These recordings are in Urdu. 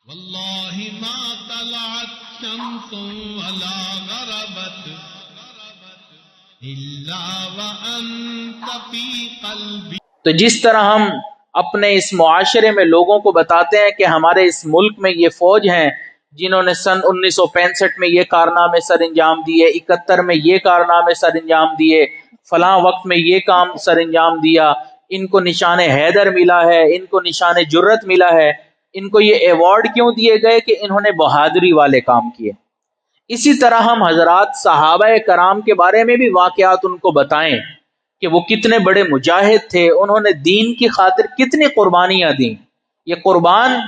واللہ ما طلعت شمس ولا غربت الا وانت فی قلبی۔ تو جس طرح ہم اپنے اس معاشرے میں لوگوں کو بتاتے ہیں کہ ہمارے اس ملک میں یہ فوج ہیں جنہوں نے سن 1965 میں یہ کارنامے سر انجام دیے، 71 میں یہ کارنامے سر انجام دیے، فلاں وقت میں یہ کام سر انجام دیا، ان کو نشان حیدر ملا ہے، ان کو نشان جرت ملا ہے، ان کو یہ ایوارڈ کیوں دیے گئے کہ انہوں نے بہادری والے کام کیے۔ اسی طرح ہم حضرات صحابہ کرام کے بارے میں بھی واقعات ان کو بتائیں کہ وہ کتنے بڑے مجاہد تھے، انہوں نے دین کی خاطر کتنی قربانیاں دیں۔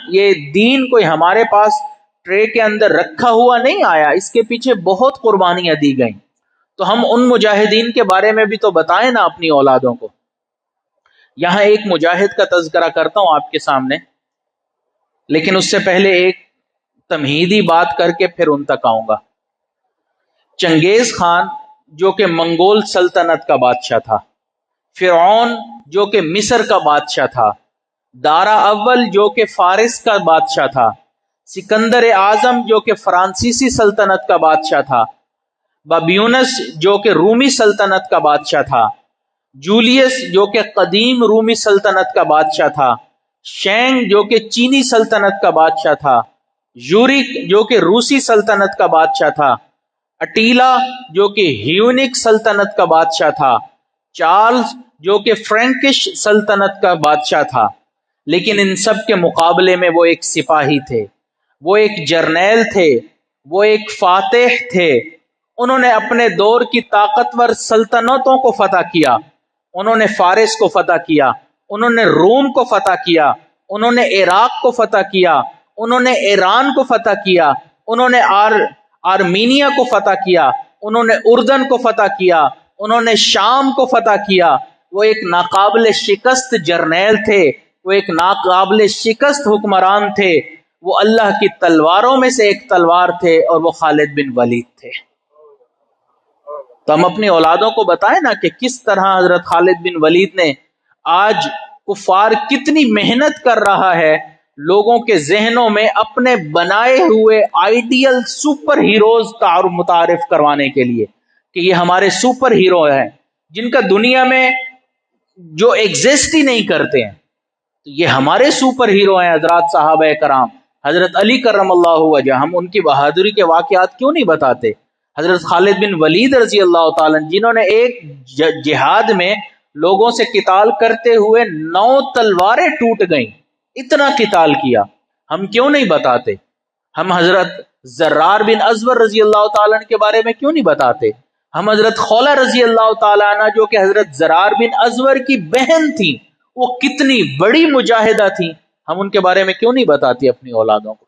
یہ دین کوئی ہمارے پاس ٹرے کے اندر رکھا ہوا نہیں آیا، اس کے پیچھے بہت قربانیاں دی گئیں۔ تو ہم ان مجاہدین کے بارے میں بھی تو بتائیں نا اپنی اولادوں کو۔ یہاں ایک مجاہد کا تذکرہ کرتا ہوں آپ کے سامنے، لیکن اس سے پہلے ایک تمہیدی بات کر کے پھر ان تک آؤں گا۔ چنگیز خان جو کہ منگول سلطنت کا بادشاہ تھا، فرعون جو کہ مصر کا بادشاہ تھا، دارا اول جو کہ فارس کا بادشاہ تھا، سکندر اعظم جو کہ فرانسیسی سلطنت کا بادشاہ تھا، بابیونس جو کہ رومی سلطنت کا بادشاہ تھا، جولیس جو کہ قدیم رومی سلطنت کا بادشاہ تھا، شینگ جو کہ چینی سلطنت کا بادشاہ تھا، یورک جو کہ روسی سلطنت کا بادشاہ تھا، اٹیلا جو کہ ہیونک سلطنت کا بادشاہ تھا، چارلز جو کہ فرینکش سلطنت کا بادشاہ تھا۔ لیکن ان سب کے مقابلے میں وہ ایک سپاہی تھے، وہ ایک جرنیل تھے، وہ ایک فاتح تھے۔ انہوں نے اپنے دور کی طاقتور سلطنتوں کو فتح کیا، انہوں نے فارس کو فتح کیا، انہوں نے روم کو فتح کیا، انہوں نے عراق کو فتح کیا، انہوں نے ایران کو فتح کیا، انہوں نے آرمینیا کو فتح کیا، انہوں نے اردن کو فتح کیا، انہوں نے شام کو فتح کیا۔ وہ ایک ناقابل شکست جرنیل تھے، وہ ایک ناقابل شکست حکمران تھے، وہ اللہ کی تلواروں میں سے ایک تلوار تھے، اور وہ خالد بن ولید تھے۔ تو ہم اپنی اولادوں کو بتائیں نا کہ کس طرح حضرت خالد بن ولید نے آج کفار کتنی محنت کر رہا ہے لوگوں کے ذہنوں میں اپنے بنائے ہوئے آئیڈیل سپر ہیروز متعارف کروانے کے لیے کہ یہ ہمارے سپر ہیرو ہیں جن کا دنیا میں جو ایگزسٹ ہی نہیں کرتے ہیں، تو یہ ہمارے سپر ہیرو ہیں حضرات صحابہ کرام۔ حضرت علی کرم اللہ وجہ، ہم ان کی بہادری کے واقعات کیوں نہیں بتاتے؟ حضرت خالد بن ولید رضی اللہ تعالیٰ جنہوں نے ایک جہاد میں لوگوں سے قتال کرتے ہوئے 9 تلواریں ٹوٹ گئیں، اتنا قتال کیا، ہم کیوں نہیں بتاتے؟ ہم حضرت زرار بن ازور رضی اللہ تعالیٰ کے بارے میں کیوں نہیں بتاتے؟ ہم حضرت خولہ رضی اللہ تعالیٰ عنہ جو کہ حضرت زرار بن ازور کی بہن تھی، وہ کتنی بڑی مجاہدہ تھی، ہم ان کے بارے میں کیوں نہیں بتاتی اپنی اولادوں کو؟